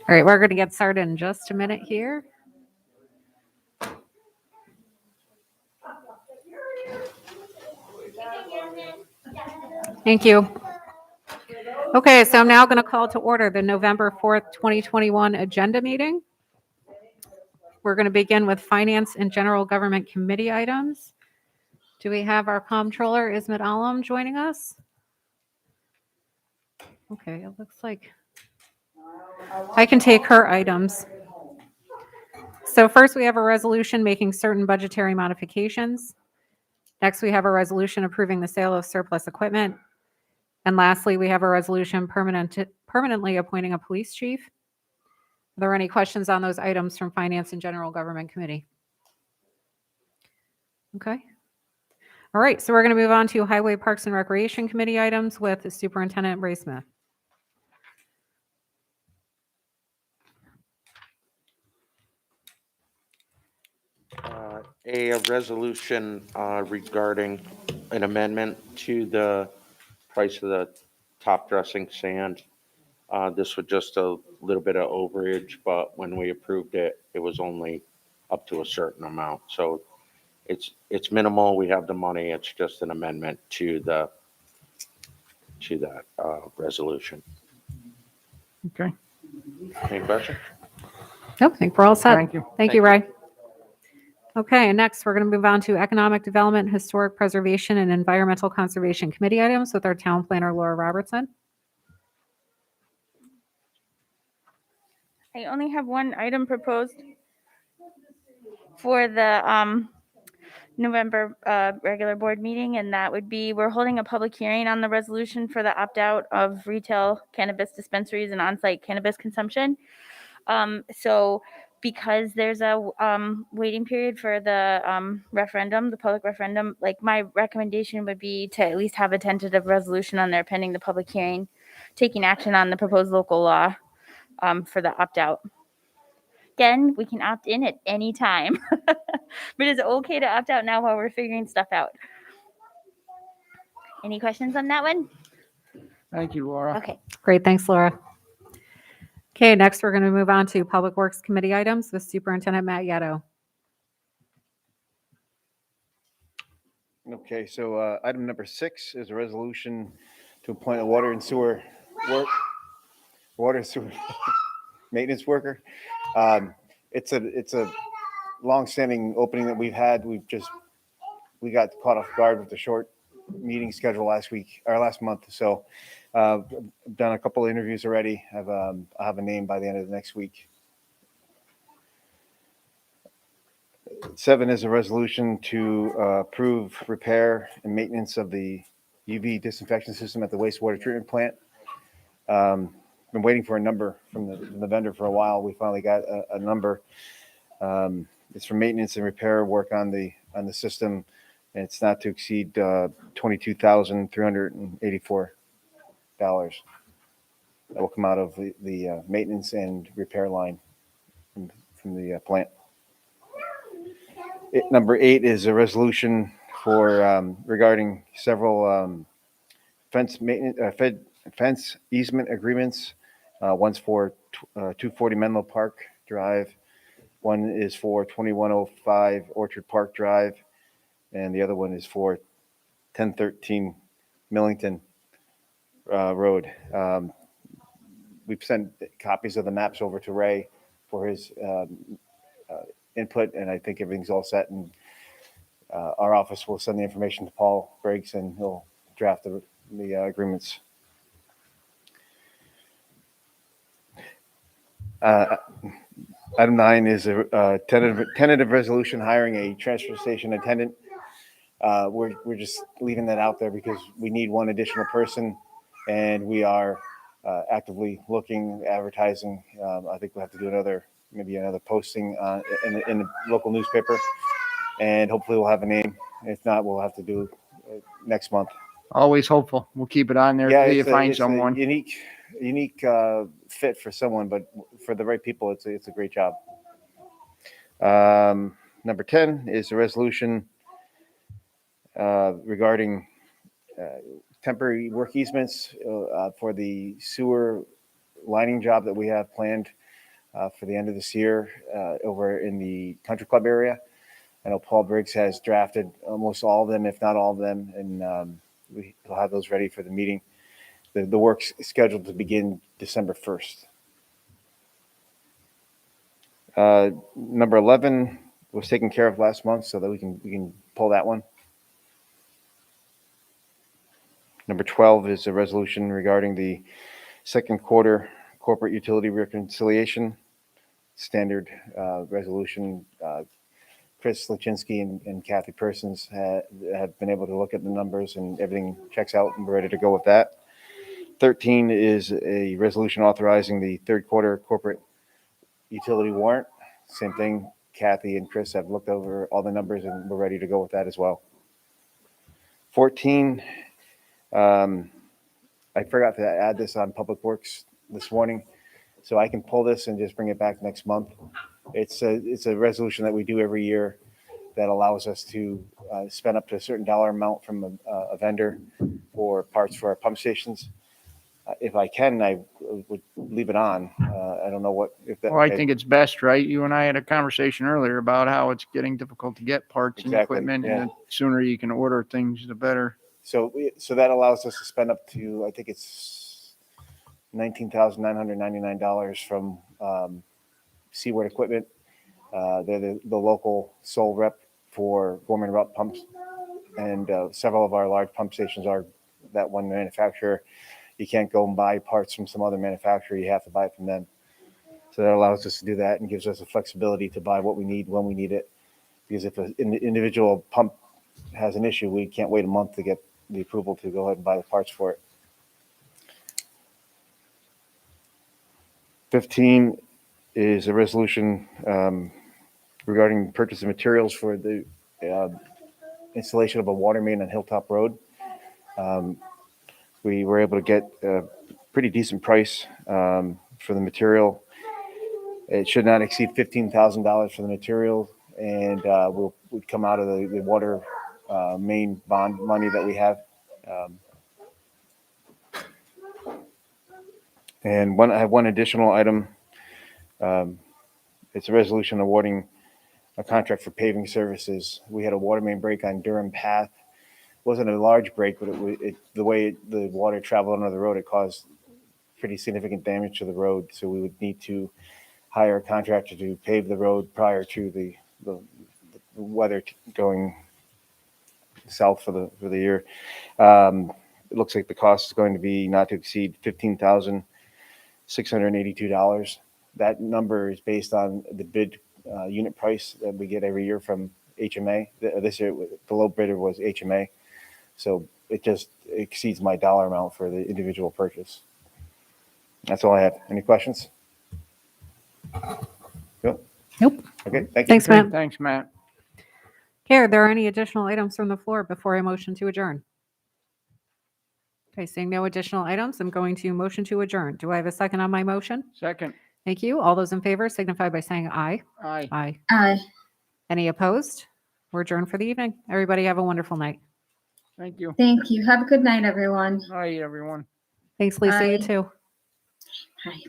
All right, we're going to get started in just a minute here. Thank you. Okay, so I'm now going to call to order the November 4th, 2021 agenda meeting. We're going to begin with Finance and General Government Committee items. Do we have our comptroller, Ismet Alam, joining us? Okay, it looks like I can take her items. So first, we have a resolution making certain budgetary modifications. Next, we have a resolution approving the sale of surplus equipment. And lastly, we have a resolution permanently appointing a police chief. Are there any questions on those items from Finance and General Government Committee? Okay. All right, so we're going to move on to Highway, Parks, and Recreation Committee items with Superintendent Ray Smith. A resolution regarding an amendment to the price of the top dressing sand. This was just a little bit of overage, but when we approved it, it was only up to a certain amount. So it's minimal. We have the money. It's just an amendment to that resolution. Okay. Any questions? Nope, I think we're all set. Thank you. Thank you, Ray. Okay, and next we're going to move on to Economic Development, Historic Preservation, and Environmental Conservation Committee items with our town planner, Laura Robertson. I only have one item proposed for the November regular board meeting, and that would be we're holding a public hearing on the resolution for the opt-out of retail cannabis dispensaries and on-site cannabis consumption. So because there's a waiting period for the referendum, the public referendum, like my recommendation would be to at least have a tentative resolution on there pending the public hearing, taking action on the proposed local law for the opt-out. Again, we can opt in at any time, but it's okay to opt out now while we're figuring stuff out. Any questions on that one? Thank you, Laura. Okay. Great, thanks, Laura. Okay, next we're going to move on to Public Works Committee items with Superintendent Matt Yetto. Okay, so item number 6 is a resolution to appoint a water and sewer maintenance worker. It's a long-standing opening that we've had. We got caught off guard with the short meeting schedule last month. So I've done a couple of interviews already. I'll have a name by the end of the next week. 7 is a resolution to approve repair and maintenance of the UV disinfection system at the wastewater treatment plant. Been waiting for a number from the vendor for a while. We finally got a number. It's for maintenance and repair work on the system, and it's not to exceed $22,384. That will come out of the maintenance and repair line from the plant. Number 8 is a resolution for regarding several fence easement agreements. One's for 240 Menlo Park Drive. One is for 2105 Orchard Park Drive, and the other one is for 1013 Millington Road. We've sent copies of the maps over to Ray for his input, and I think everything's all set. And our office will send the information to Paul Briggs, and he'll draft the agreements. Item 9 is a tentative resolution hiring a transfer station attendant. We're just leaving that out there because we need one additional person, and we are actively looking, advertising. I think we'll have to do another posting in the local newspaper, and hopefully we'll have a name. If not, we'll have to do next month. Always hopeful. We'll keep it on there until you find someone. Unique fit for someone, but for the right people, it's a great job. Number 10 is a resolution regarding temporary work easements for the sewer lining job that we have planned for the end of this year over in the country club area. I know Paul Briggs has drafted almost all of them, if not all of them, and we'll have those ready for the meeting. The work's scheduled to begin December 1st. Number 11 was taken care of last month, so that we can pull that one. Number 12 is a resolution regarding the second quarter corporate utility reconciliation. Standard resolution. Chris Lachinsky and Kathy Persons have been able to look at the numbers, and everything checks out, and we're ready to go with that. 13 is a resolution authorizing the third quarter corporate utility warrant. Same thing. Kathy and Chris have looked over all the numbers, and we're ready to go with that as well. 14, I forgot to add this on Public Works this morning, so I can pull this and just bring it back next month. It's a resolution that we do every year that allows us to spend up to a certain dollar amount from a vendor for parts for our pump stations. If I can, I would leave it on. I don't know what if that. Well, I think it's best, right? You and I had a conversation earlier about how it's getting difficult to get parts and Exactly, equipment, yeah. and the sooner you can order things, the better. So that allows us to spend up to, I think it's $19,999 from Seaward Equipment. They're the local sole rep for Gorman-Rupp pumps, and several of our large pump stations are that one manufacturer. You can't go and buy parts from some other manufacturer. You have to buy it from them. So that allows us to do that and gives us the flexibility to buy what we need when we need it. Because if an individual pump has an issue, we can't wait a month to get the approval to go ahead and buy the parts for it. 15 is a resolution regarding purchase of materials for the installation of a water main on Hilltop Road. We were able to get a pretty decent price for the material. It should not exceed $15,000 for the material, and would come out of the water main bond money that we have. And I have one additional item. It's a resolution awarding a contract for paving services. We had a water main break on Durham Path. It wasn't a large break, but the way the water traveled under the road, it caused pretty significant damage to the road. So we would need to hire a contractor to pave the road prior to the weather going south for the year. It looks like the cost is going to be not to exceed $15,682. That number is based on the bid unit price that we get every year from HMA. This year, the low bidder was HMA. So it just exceeds my dollar amount for the individual purchase. That's all I have. Any questions? Nope. Nope. Okay, thank you. Thanks, Matt. Thanks, Matt. Okay, are there any additional items from the floor before I motion to adjourn? Okay, seeing no additional items, I'm going to motion to adjourn. Do I have a second on my motion? Second. Thank you. All those in favor signify by saying aye. Aye. Aye. Aye. Any opposed? We're adjourned for the evening. Everybody have a wonderful night. Thank you. Thank you. Have a good night, everyone. Aye, everyone. Thanks, Lisa. You Aye. too. Bye.